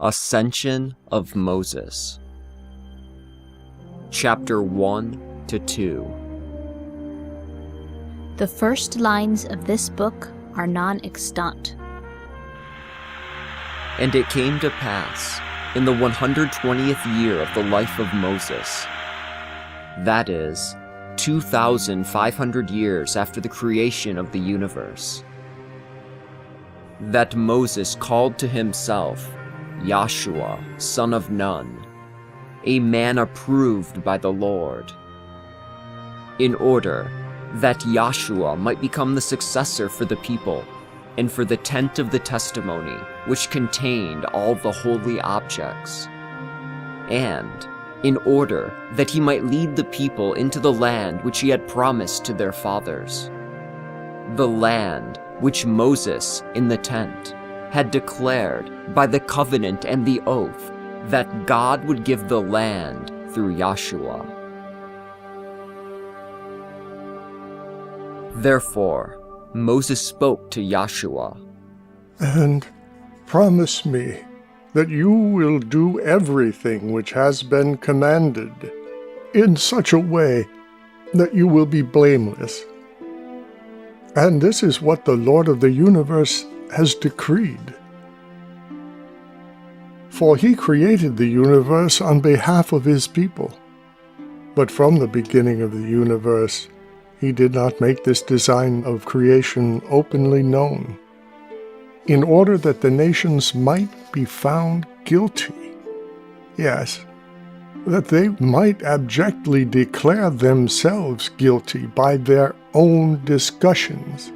Ascension of Moses. Chapter 1 to 2. The first lines of this book are non-extant. And it came to pass, in the 120th year of the life of Moses, that is, 2,500 years after the creation of the universe, that Moses called to himself Joshua, son of Nun, a man approved by the Lord, in order that Joshua might become the successor for the people, and for the tent of the testimony, which contained all the holy objects, and in order that he might lead the people into the land which he had promised to their fathers, the land which Moses in the tent had declared by the covenant and the oath that God would give the land through Joshua. Therefore, Moses spoke to Joshua, "And promise me that you will do everything which has been commanded in such a way that you will be blameless. And this is what the Lord of the universe has decreed. For he created the universe on behalf of his people. But from the beginning of the universe, he did not make this design of creation openly known, in order that the nations might be found guilty. Yes, that they might abjectly declare themselves guilty by their own discussions.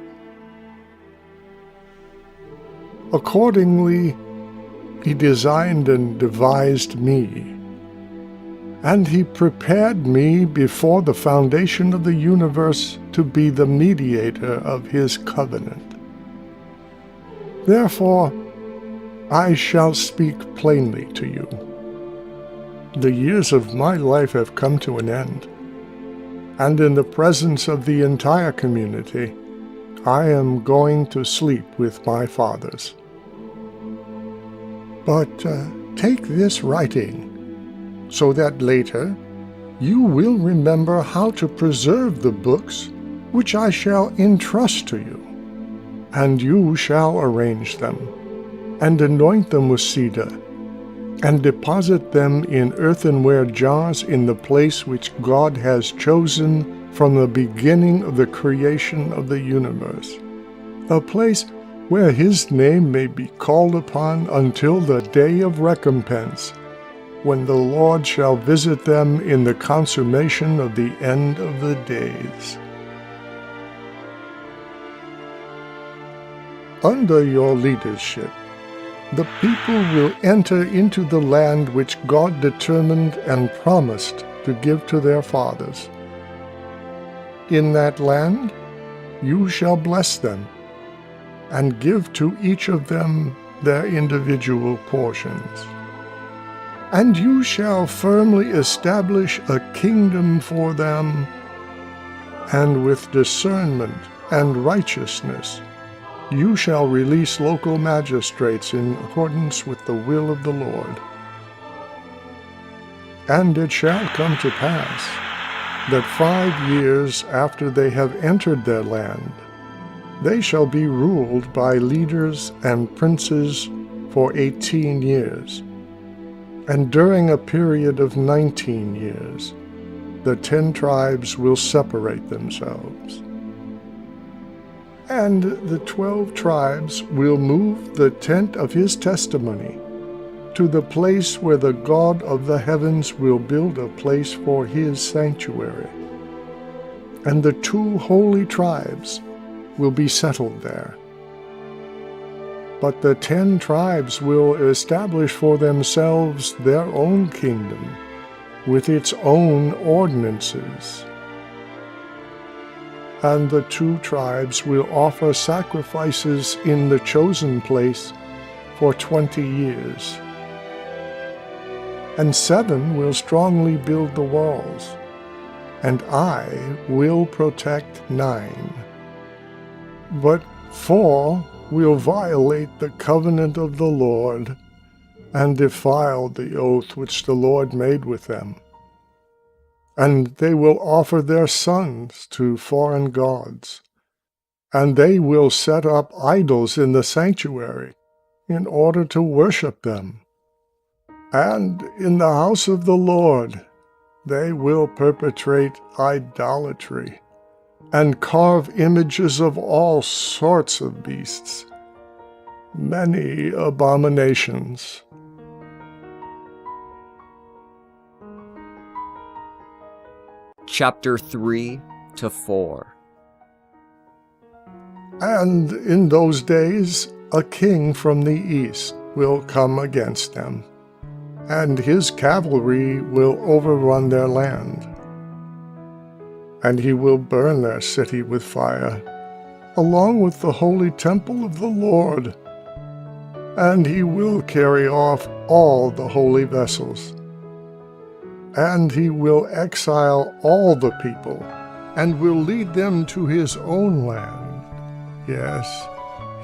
Accordingly, he designed and devised me, and he prepared me before the foundation of the universe to be the mediator of his covenant. Therefore, I shall speak plainly to you. The years of my life have come to an end, and in the presence of the entire community, I am going to sleep with my fathers. But take this writing, so that later you will remember how to preserve the books which I shall entrust to you, and you shall arrange them, and anoint them with cedar, and deposit them in earthenware jars in the place which God has chosen from the beginning of the creation of the universe, a place where his name may be called upon until the day of recompense, when the Lord shall visit them in the consummation of the end of the days. Under your leadership, the people will enter into the land which God determined and promised to give to their fathers. In that land you shall bless them, and give to each of them their individual portions. And you shall firmly establish a kingdom for them, and with discernment and righteousness you shall release local magistrates in accordance with the will of the Lord. And it shall come to pass that 5 years after they have entered their land, they shall be ruled by leaders and princes for 18 years. And during a period of 19 years, the 10 tribes will separate themselves. And the 12 tribes will move the tent of his testimony to the place where the God of the heavens will build a place for his sanctuary. And the 2 holy tribes will be settled there. But the 10 tribes will establish for themselves their own kingdom, with its own ordinances. And the 2 tribes will offer sacrifices in the chosen place for 20 years. And 7 will strongly build the walls, and I will protect 9. But 4 will violate the covenant of the Lord and defiled the oath which the Lord made with them. And they will offer their sons to foreign gods, and they will set up idols in the sanctuary in order to worship them. And in the house of the Lord they will perpetrate idolatry, and carve images of all sorts of beasts, many abominations. Chapter 3 to 4. And in those days a king from the east will come against them, and his cavalry will overrun their land. And he will burn their city with fire, along with the holy temple of the Lord. And he will carry off all the holy vessels. And he will exile all the people, and will lead them to his own land. Yes,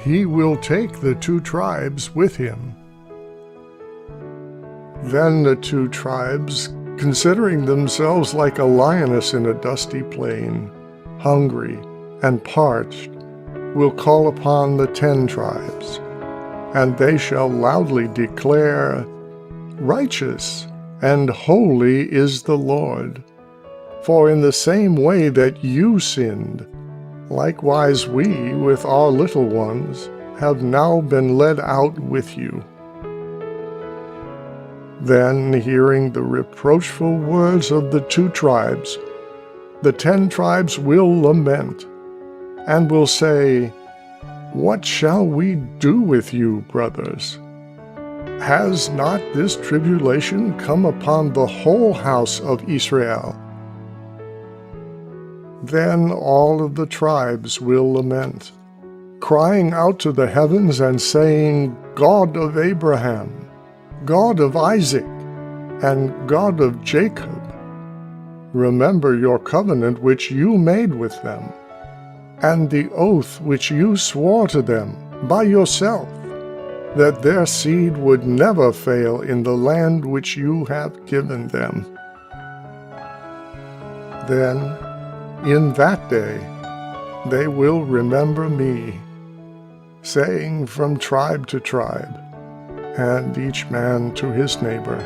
he will take the 2 tribes with him. Then the 2 tribes, considering themselves like a lioness in a dusty plain, hungry and parched, will call upon the 10 tribes, and they shall loudly declare, "Righteous and holy is the Lord. For in the same way that you sinned, likewise we, with our little ones, have now been led out with you." Then, hearing the reproachful words of the 2 tribes, the 10 tribes will lament, and will say, "What shall we do with you, brothers? Has not this tribulation come upon the whole house of Israel?" Then all of the tribes will lament, crying out to the heavens and saying, "God of Abraham, God of Isaac, and God of Jacob, remember your covenant which you made with them, and the oath which you swore to them by yourself, that their seed would never fail in the land which you have given them." Then, in that day, they will remember me, saying from tribe to tribe, and each man to his neighbor,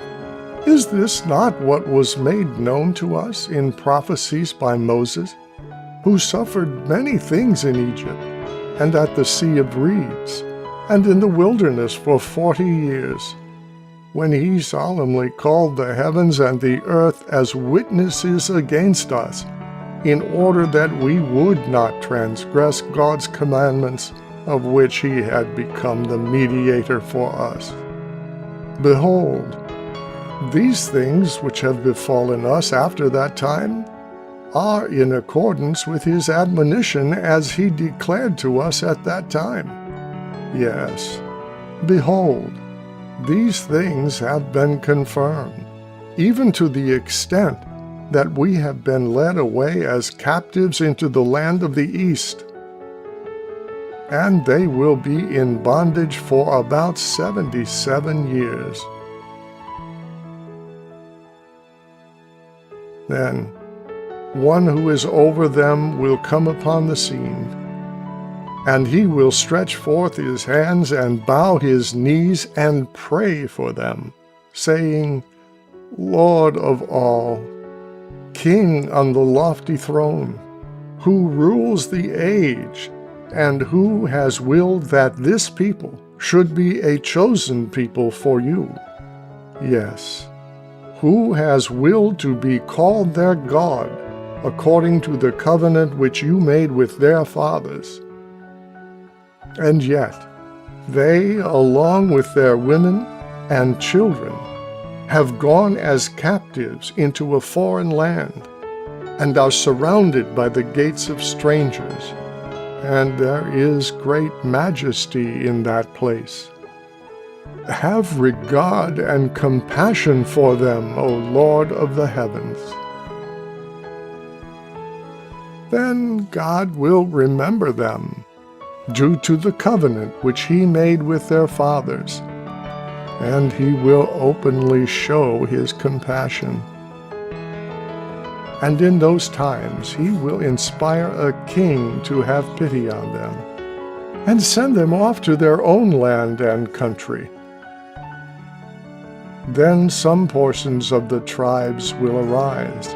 "Is this not what was made known to us in prophecies by Moses, who suffered many things in Egypt, and at the Sea of Reeds, and in the wilderness for 40 years, when he solemnly called the heavens and the earth as witnesses against us, in order that we would not transgress God's commandments, of which he had become the mediator for us? Behold, these things which have befallen us after that time are in accordance with his admonition as he declared to us at that time. Yes, behold, these things have been confirmed, even to the extent that we have been led away as captives into the land of the east. And they will be in bondage for about 77 years. Then one who is over them will come upon the scene, and he will stretch forth his hands and bow his knees and pray for them, saying, "Lord of all, King on the lofty throne, who rules the age, and who has willed that this people should be a chosen people for you. Yes, who has willed to be called their God, according to the covenant which you made with their fathers. And yet they, along with their women and children, have gone as captives into a foreign land, and are surrounded by the gates of strangers, and there is great majesty in that place. Have regard and compassion for them, O Lord of the heavens." Then God will remember them, due to the covenant which he made with their fathers, and he will openly show his compassion. And in those times he will inspire a king to have pity on them, and send them off to their own land and country. Then some portions of the tribes will arise,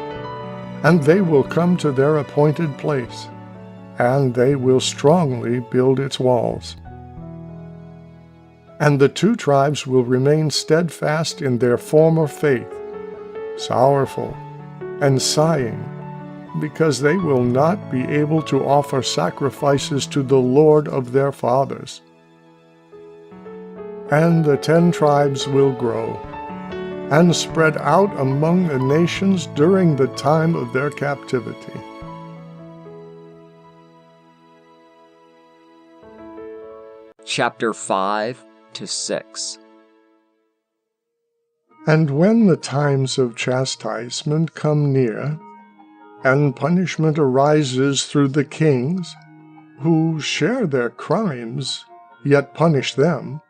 and they will come to their appointed place, and they will strongly build its walls. And the two tribes will remain steadfast in their former faith, sorrowful and sighing, because they will not be able to offer sacrifices to the Lord of their fathers. And the 10 tribes will grow, and spread out among the nations during the time of their captivity. Chapter 5 to 6. And when the times of chastisement come near, and punishment arises through the kings, who share their crimes, yet punish them,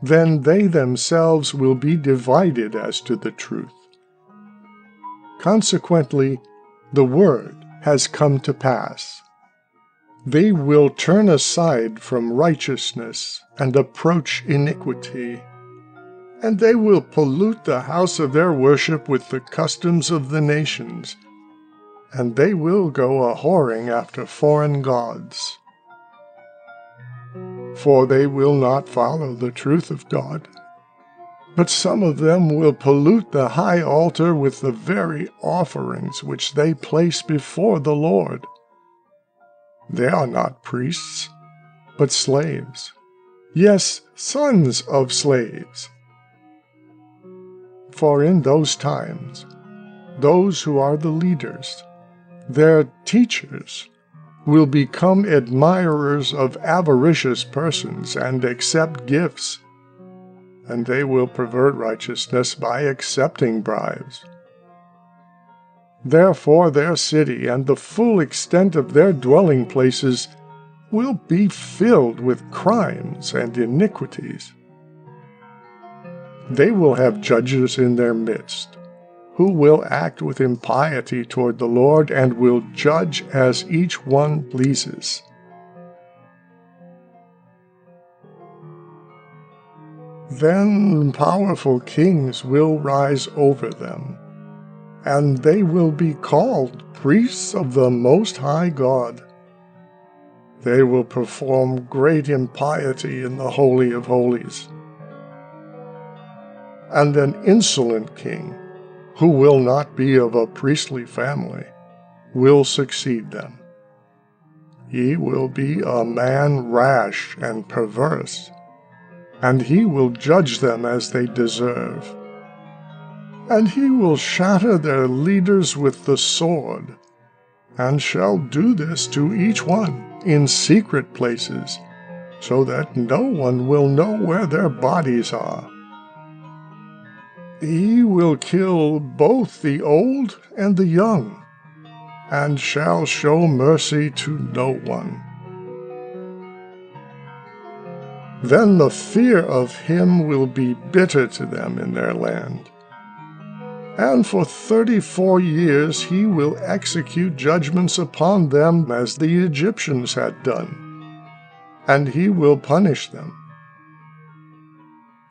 then they themselves will be divided as to the truth. Consequently, the word has come to pass. They will turn aside from righteousness and approach iniquity, and they will pollute the house of their worship with the customs of the nations, and they will go a-whoring after foreign gods. For they will not follow the truth of God, but some of them will pollute the high altar with the very offerings which they place before the Lord. They are not priests, but slaves, yes, sons of slaves. For in those times, those who are the leaders, their teachers, will become admirers of avaricious persons and accept gifts, and they will pervert righteousness by accepting bribes. Therefore their city and the full extent of their dwelling places will be filled with crimes and iniquities. They will have judges in their midst, who will act with impiety toward the Lord and will judge as each one pleases. Then powerful kings will rise over them, and they will be called priests of the Most High God. They will perform great impiety in the Holy of Holies. And an insolent king, who will not be of a priestly family, will succeed them. He will be a man rash and perverse, and he will judge them as they deserve. And he will shatter their leaders with the sword, and shall do this to each one in secret places, so that no one will know where their bodies are. He will kill both the old and the young, and shall show mercy to no one. Then the fear of him will be bitter to them in their land. And for 34 years he will execute judgments upon them as the Egyptians had done, and he will punish them.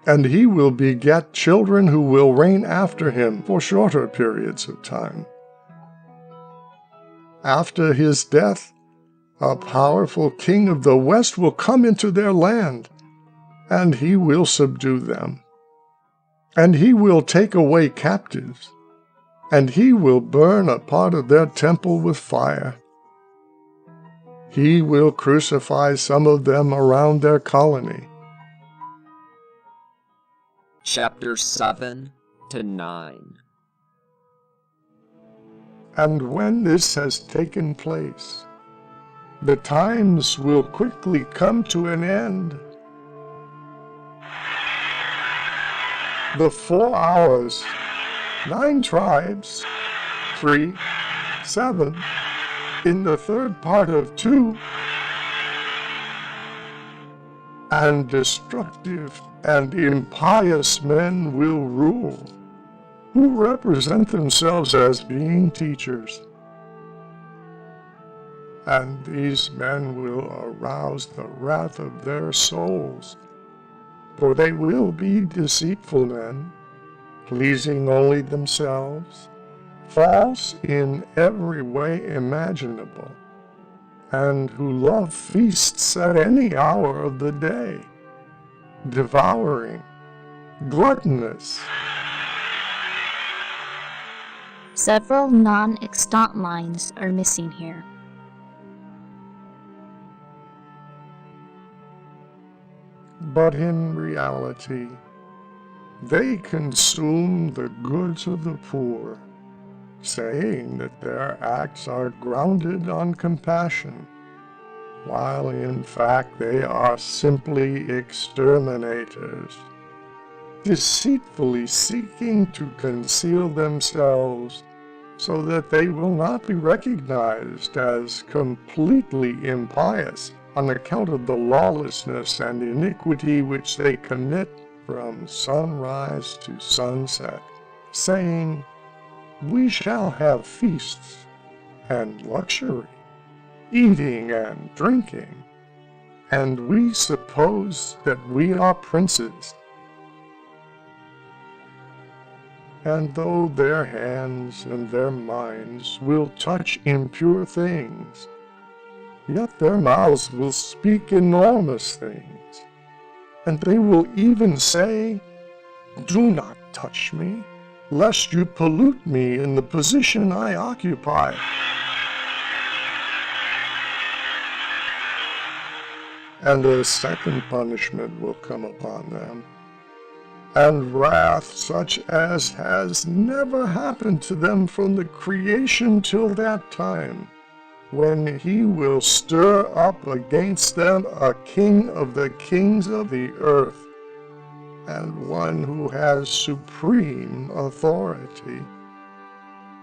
And he will beget children who will reign after him for shorter periods of time. After his death, a powerful king of the west will come into their land, and he will subdue them. And he will take away captives, and he will burn a part of their temple with fire. He will crucify some of them around their colony. Chapter 7 to 9. And when this has taken place, the times will quickly come to an end. The 4 hours, 9 tribes, 3, 7, in the third part of 2, and destructive and impious men will rule, who represent themselves as being teachers. And these men will arouse the wrath of their souls, for they will be deceitful men, pleasing only themselves, false in every way imaginable, and who love feasts at any hour of the day, devouring, gluttonous. Several non-extant lines are missing here. But in reality, they consume the goods of the poor, saying that their acts are grounded on compassion, while in fact they are simply exterminators, deceitfully seeking to conceal themselves so that they will not be recognized as completely impious on account of the lawlessness and iniquity which they commit from sunrise to sunset, saying, "We shall have feasts and luxury, eating and drinking, and we suppose that we are princes." And though their hands and their minds will touch impure things, yet their mouths will speak enormous things, and they will even say, "Do not touch me, lest you pollute me in the position I occupy." And a second punishment will come upon them, and wrath such as has never happened to them from the creation till that time, when he will stir up against them a king of the kings of the earth, and one who has supreme authority,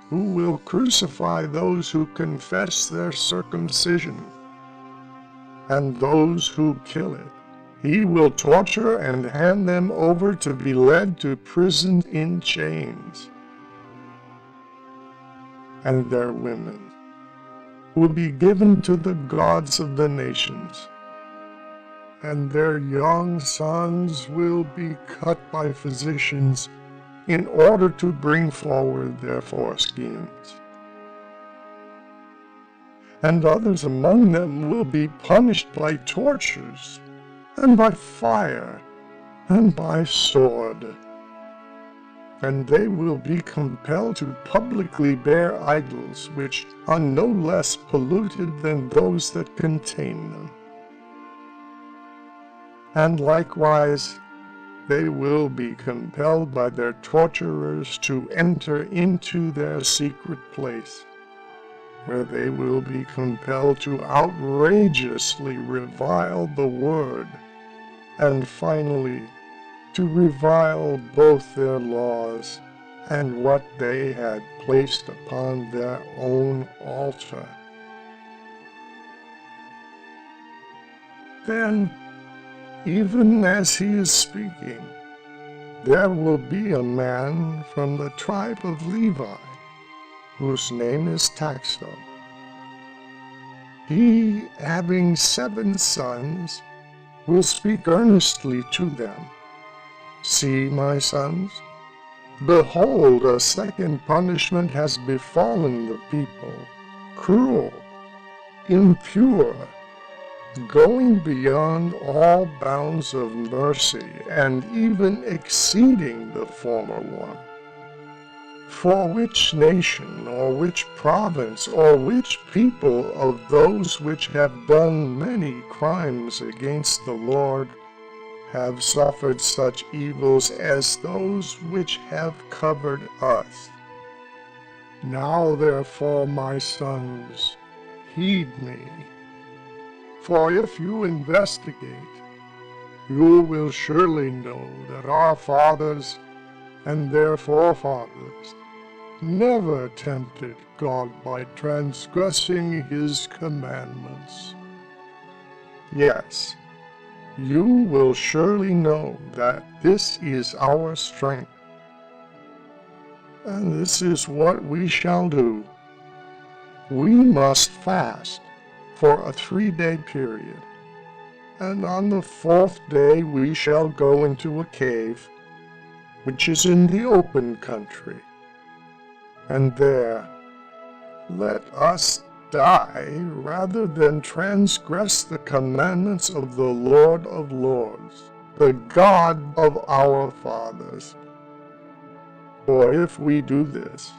who will crucify those who confess their circumcision, and those who kill it. He will torture and hand them over to be led to prison in chains. And their women will be given to the gods of the nations, and their young sons will be cut by physicians in order to bring forward their foreschemes. And others among them will be punished by tortures, and by fire, and by sword. And they will be compelled to publicly bear idols which are no less polluted than those that contain them. And likewise, they will be compelled by their torturers to enter into their secret place, where they will be compelled to outrageously revile the word, and finally to revile both their laws and what they had placed upon their own altar. Then, even as he is speaking, there will be a man from the tribe of Levi, whose name is Taxo. He, having 7 sons, will speak earnestly to them. "See, my sons, behold, a second punishment has befallen the people, cruel, impure, going beyond all bounds of mercy, and even exceeding the former one. For which nation, or which province, or which people of those which have done many crimes against the Lord have suffered such evils as those which have covered us? Now therefore, my sons, heed me. For if you investigate, you will surely know that our fathers and their forefathers never tempted God by transgressing his commandments. Yes, you will surely know that this is our strength. And this is what we shall do. We must fast for a 3-day period, and on the 4th day we shall go into a cave, which is in the open country, and there let us die rather than transgress the commandments of the Lord of Lords, the God of our fathers. For if we do this,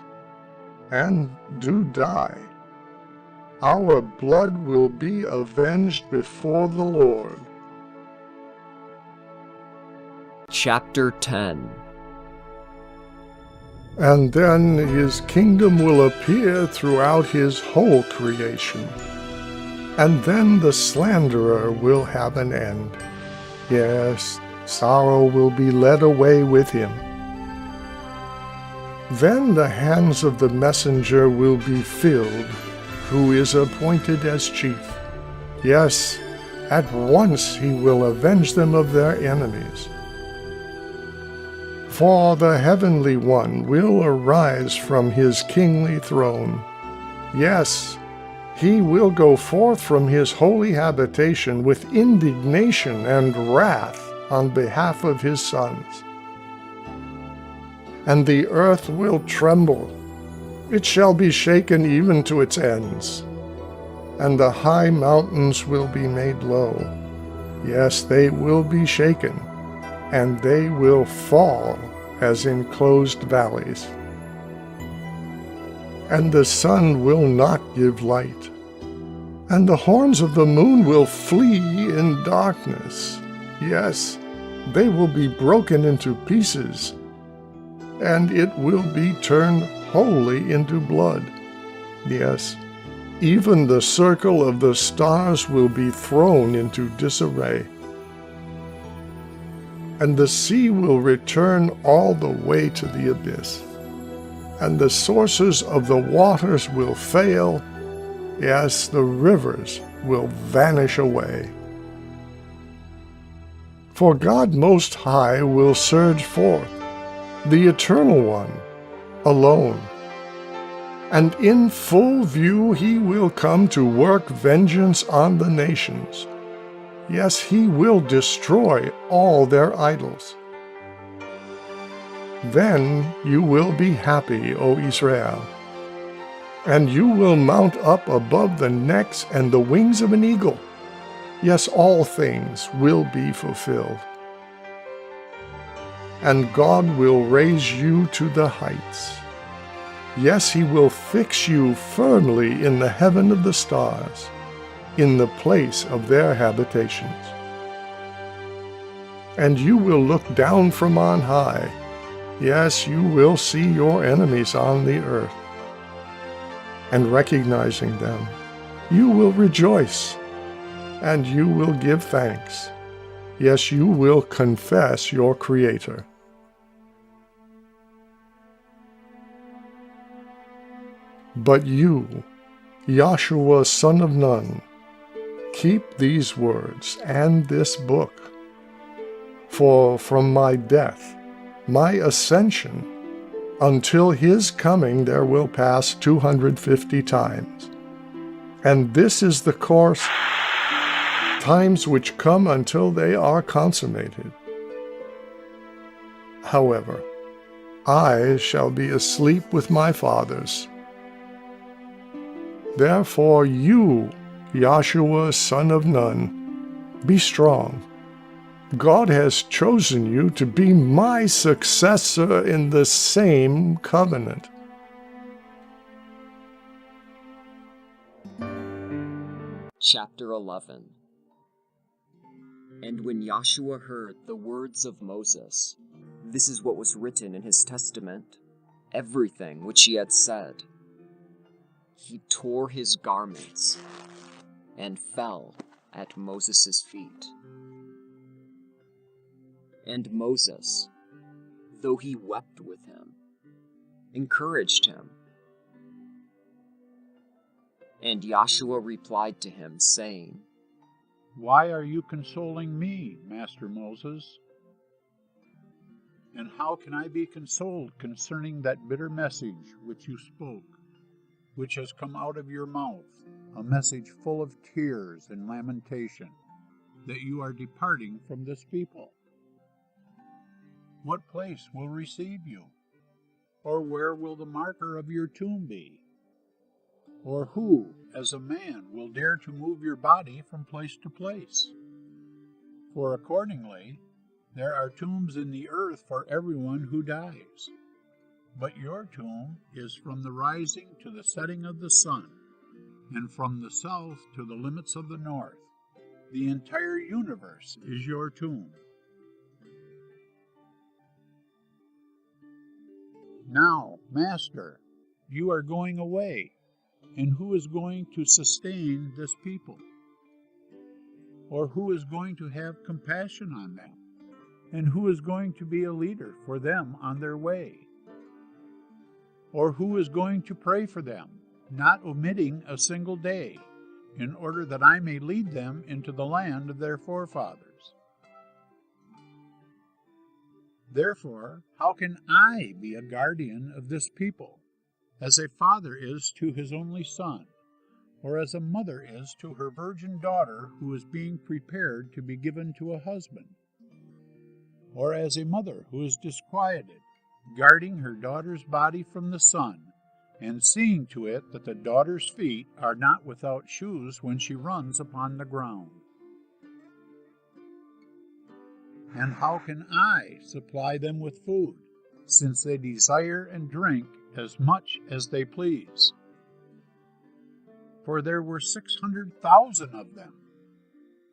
and do die, our blood will be avenged before the Lord. Chapter 10. And then his kingdom will appear throughout his whole creation. And then the slanderer will have an end. Yes, sorrow will be led away with him. Then the hands of the messenger will be filled, who is appointed as chief. Yes, at once he will avenge them of their enemies. For the Heavenly One will arise from his kingly throne. Yes, he will go forth from his holy habitation with indignation and wrath on behalf of his sons. And the earth will tremble. It shall be shaken even to its ends. And the high mountains will be made low. Yes, they will be shaken, and they will fall as enclosed valleys. And the sun will not give light, and the horns of the moon will flee in darkness. Yes, they will be broken into pieces, and it will be turned wholly into blood. Yes, even the circle of the stars will be thrown into disarray. And the sea will return all the way to the abyss, and the sources of the waters will fail. Yes, the rivers will vanish away. For God Most High will surge forth, the Eternal One, alone. And in full view he will come to work vengeance on the nations. Yes, he will destroy all their idols. Then you will be happy, O Israel, and you will mount up above the necks and the wings of an eagle. Yes, all things will be fulfilled. And God will raise you to the heights. Yes, he will fix you firmly in the heaven of the stars, in the place of their habitations. And you will look down from on high. Yes, you will see your enemies on the earth. And recognizing them, you will rejoice, and you will give thanks. Yes, you will confess your Creator. But you, Joshua son of Nun, keep these words and this book. For from my death, my ascension, until his coming there will pass 250 times. And this is the course, times which come until they are consummated. However, I shall be asleep with my fathers. Therefore you, Joshua son of Nun, be strong. God has chosen you to be my successor in the same covenant. Chapter 11. And when Joshua heard the words of Moses, this is what was written in his testament, everything which he had said, he tore his garments and fell at Moses' feet. And Moses, though he wept with him, encouraged him. And Joshua replied to him, saying, Why are you consoling me, Master Moses? And how can I be consoled concerning that bitter message which you spoke, which has come out of your mouth, a message full of tears and lamentation, that you are departing from this people? What place will receive you? Or where will the marker of your tomb be? Or who, as a man, will dare to move your body from place to place? For accordingly, there are tombs in the earth for everyone who dies. But your tomb is from the rising to the setting of the sun, and from the south to the limits of the north. The entire universe is your tomb. Now, Master, you are going away, and who is going to sustain this people? Or who is going to have compassion on them? And who is going to be a leader for them on their way? Or who is going to pray for them, not omitting a single day, in order that I may lead them into the land of their forefathers? Therefore, how can I be a guardian of this people, as a father is to his only son, or as a mother is to her virgin daughter who is being prepared to be given to a husband? Or as a mother who is disquieted, guarding her daughter's body from the sun, and seeing to it that the daughter's feet are not without shoes when she runs upon the ground? And how can I supply them with food, since they desire and drink as much as they please? For there were 600,000 of them,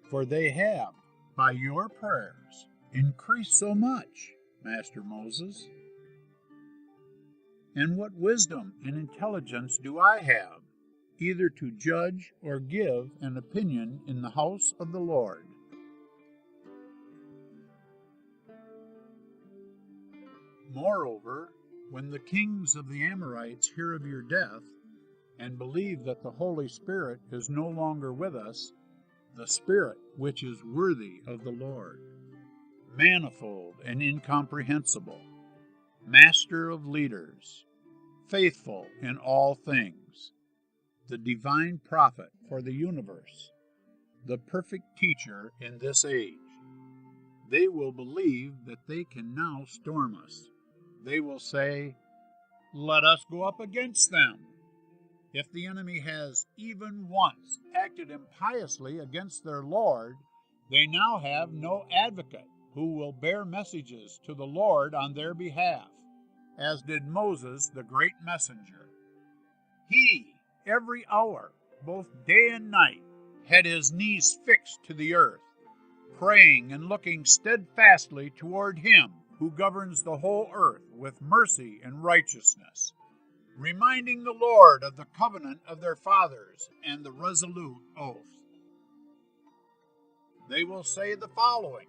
for they have, by your prayers, increased so much, Master Moses. And what wisdom and intelligence do I have, either to judge or give an opinion in the house of the Lord? Moreover, when the kings of the Amorites hear of your death, and believe that the Holy Spirit is no longer with us, the Spirit which is worthy of the Lord, manifold and incomprehensible, master of leaders, faithful in all things, the divine prophet for the universe, the perfect teacher in this age, they will believe that they can now storm us. They will say, "Let us go up against them." If the enemy has even once acted impiously against their Lord, they now have no advocate who will bear messages to the Lord on their behalf, as did Moses the great messenger. He, every hour, both day and night, had his knees fixed to the earth, praying and looking steadfastly toward him who governs the whole earth with mercy and righteousness, reminding the Lord of the covenant of their fathers and the resolute oath. They will say the following: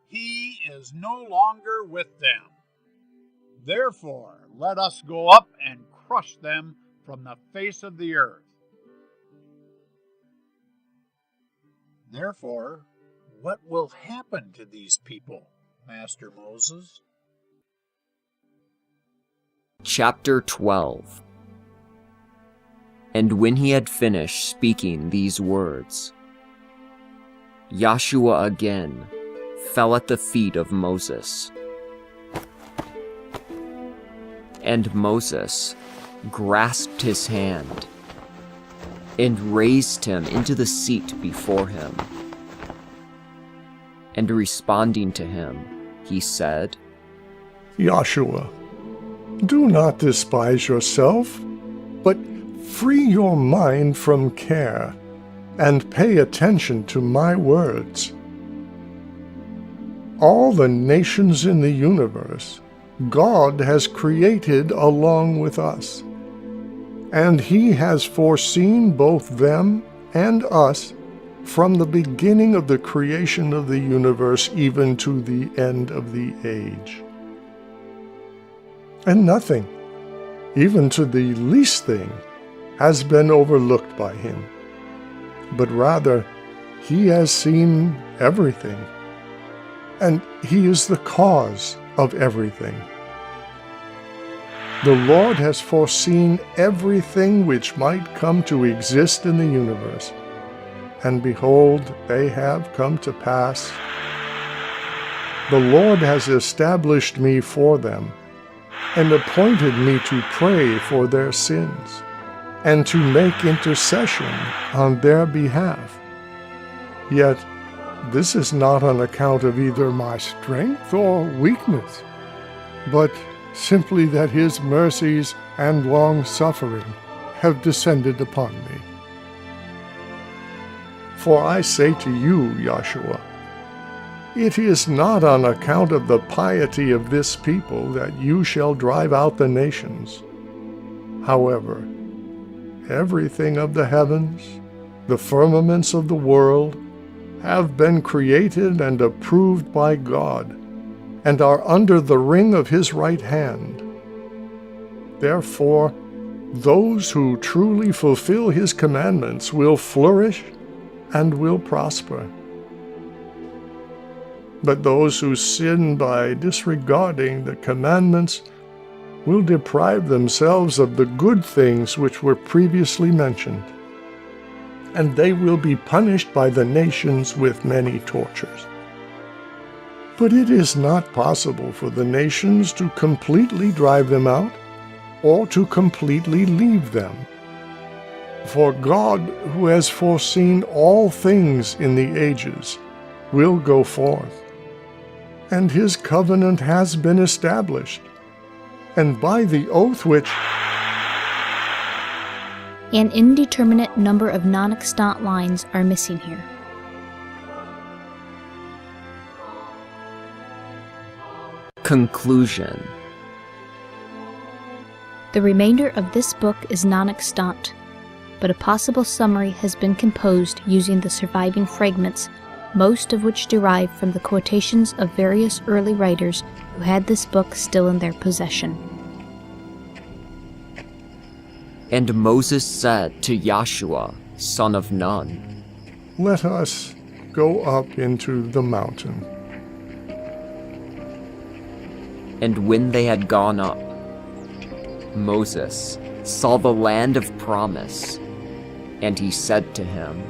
"He is no longer with them. Therefore, let us go up and crush them from the face of the earth." Therefore, what will happen to these people, Master Moses? Chapter 12. And when he had finished speaking these words, Joshua again fell at the feet of Moses. And Moses grasped his hand and raised him into the seat before him. And responding to him, he said, Joshua, do not despise yourself, but free your mind from care, and pay attention to my words. All the nations in the universe God has created along with us, and He has foreseen both them and us from the beginning of the creation of the universe even to the end of the age. And nothing, even to the least thing, has been overlooked by Him, but rather he has seen everything, and he is the cause of everything. The Lord has foreseen everything which might come to exist in the universe, and behold, they have come to pass. The Lord has established me for them, and appointed me to pray for their sins, and to make intercession on their behalf. Yet this is not on account of either my strength or weakness, but simply that his mercies and long-suffering have descended upon me. For I say to you, Joshua, it is not on account of the piety of this people that you shall drive out the nations. However, everything of the heavens, the firmaments of the world, have been created and approved by God, and are under the ring of his right hand. Therefore, those who truly fulfill his commandments will flourish and will prosper. But those who sin by disregarding the commandments will deprive themselves of the good things which were previously mentioned, and they will be punished by the nations with many tortures. But it is not possible for the nations to completely drive them out, or to completely leave them. For God, who has foreseen all things in the ages, will go forth, and his covenant has been established, and by the oath which... An indeterminate number of non-extant lines are missing here. Conclusion. The remainder of this book is non-extant, but a possible summary has been composed using the surviving fragments, most of which derive from the quotations of various early writers who had this book still in their possession. And Moses said to Joshua, son of Nun, Let us go up into the mountain. And when they had gone up, Moses saw the land of promise, and he said to him,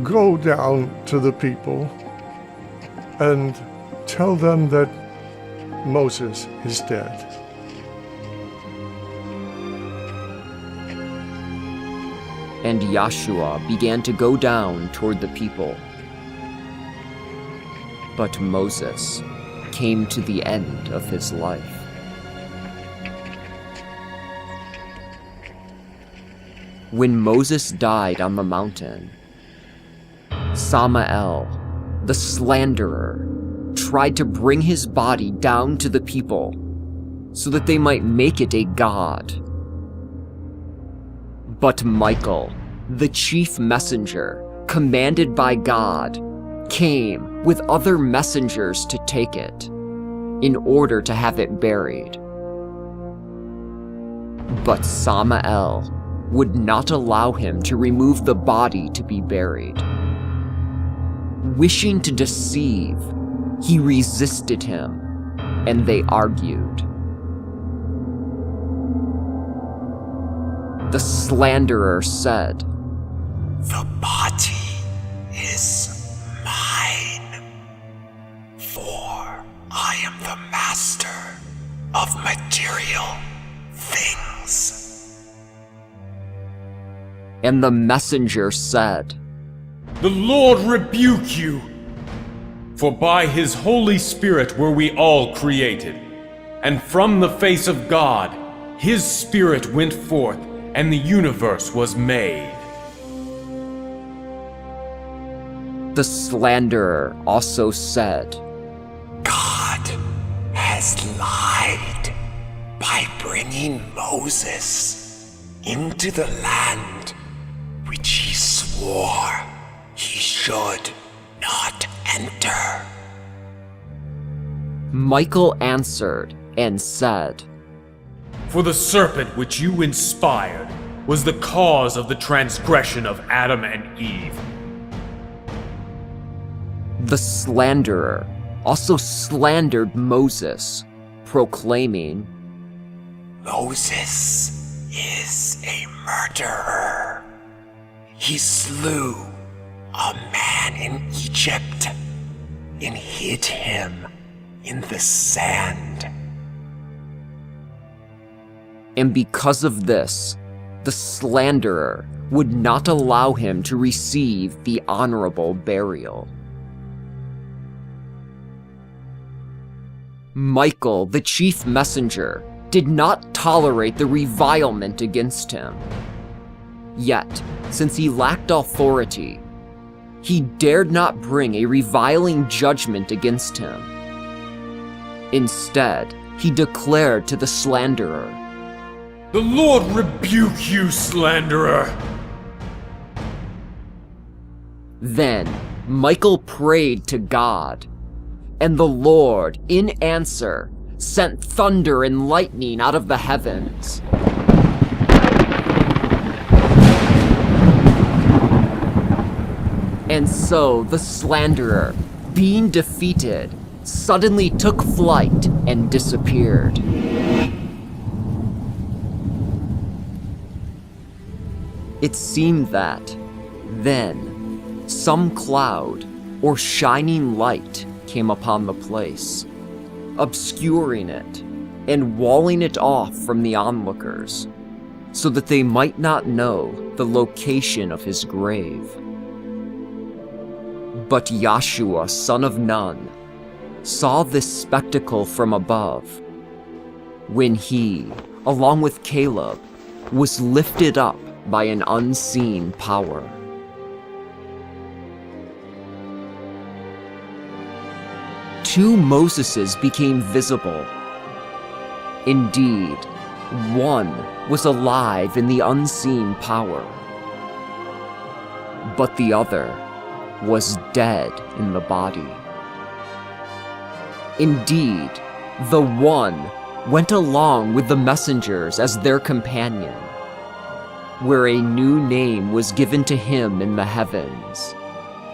Go down to the people and tell them that Moses is dead. And Joshua began to go down toward the people. But Moses came to the end of his life. When Moses died on the mountain, Samael, the slanderer, tried to bring his body down to the people so that they might make it a god. But Michael, the chief messenger, commanded by God, came with other messengers to take it, in order to have it buried. But Samael would not allow him to remove the body to be buried. Wishing to deceive, he resisted him, and they argued. The slanderer said, The body is mine, for I am the master of material things. And the messenger said, The Lord rebuke you! For by his Holy Spirit were we all created, and from the face of God his Spirit went forth, and the universe was made. The slanderer also said, God has lied by bringing Moses into the land which he swore he should not enter. Michael answered and said, For the serpent which you inspired was the cause of the transgression of Adam and Eve. The slanderer also slandered Moses, proclaiming, Moses is a murderer. He slew a man in Egypt and hid him in the sand. And because of this, the slanderer would not allow him to receive the honorable burial. Michael, the chief messenger, did not tolerate the revilement against him. Yet, since he lacked authority, he dared not bring a reviling judgment against him. Instead, he declared to the slanderer, The Lord rebuke you, slanderer! Then Michael prayed to God, and the Lord, in answer, sent thunder and lightning out of the heavens. And so the slanderer, being defeated, suddenly took flight and disappeared. It seemed that, then, some cloud or shining light came upon the place, obscuring it and walling it off from the onlookers, so that they might not know the location of his grave. But Joshua, son of Nun, saw this spectacle from above, when he, along with Caleb, was lifted up by an unseen power. Two Moseses became visible. Indeed, one was alive in the unseen power, but the other was dead in the body. Indeed, the one went along with the messengers as their companion, where a new name was given to him in the heavens,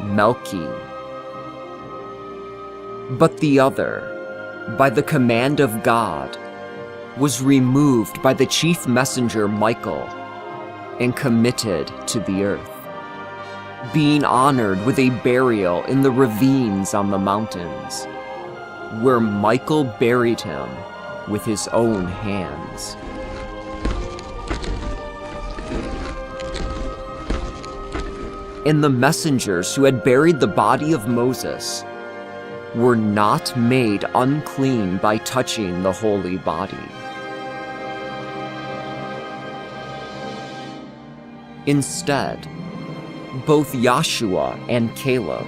Melchi. But the other, by the command of God, was removed by the chief messenger Michael and committed to the earth, being honored with a burial in the ravines on the mountains, where Michael buried him with his own hands. And the messengers who had buried the body of Moses were not made unclean by touching the holy body. Instead, both Joshua and Caleb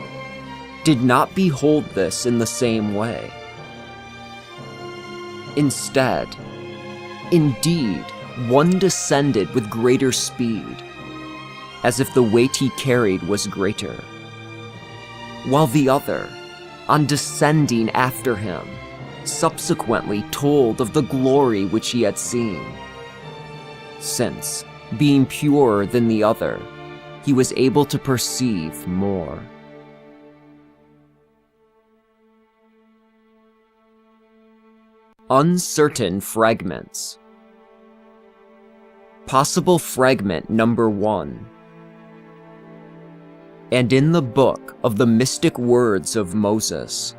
did not behold this in the same way. Instead, indeed, one descended with greater speed, as if the weight he carried was greater, while the other, on descending after him, subsequently told of the glory which he had seen, since, being purer than the other, he was able to perceive more. Uncertain fragments. Possible fragment number 1. And in the book of the mystic words of Moses,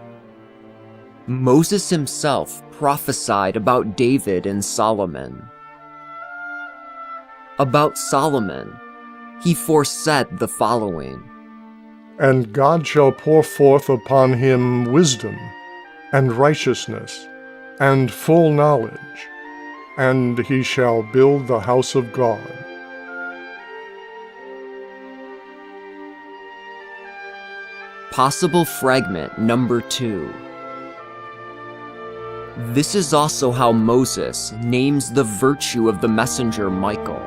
Moses himself prophesied about David and Solomon. About Solomon, he foresaid the following: And God shall pour forth upon him wisdom, and righteousness, and full knowledge, and he shall build the house of God. Possible fragment number 2. This is also how Moses names the virtue of the messenger Michael,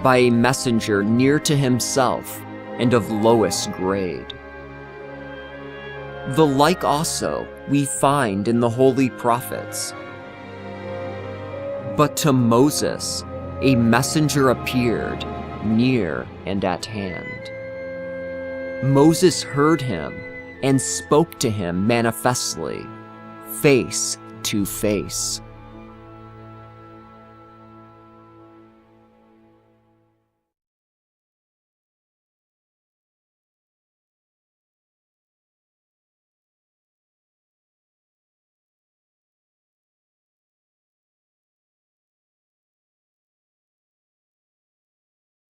by a messenger near to himself and of lowest grade. The like also we find in the holy prophets. But to Moses a messenger appeared near and at hand. Moses heard him and spoke to him manifestly, face to face.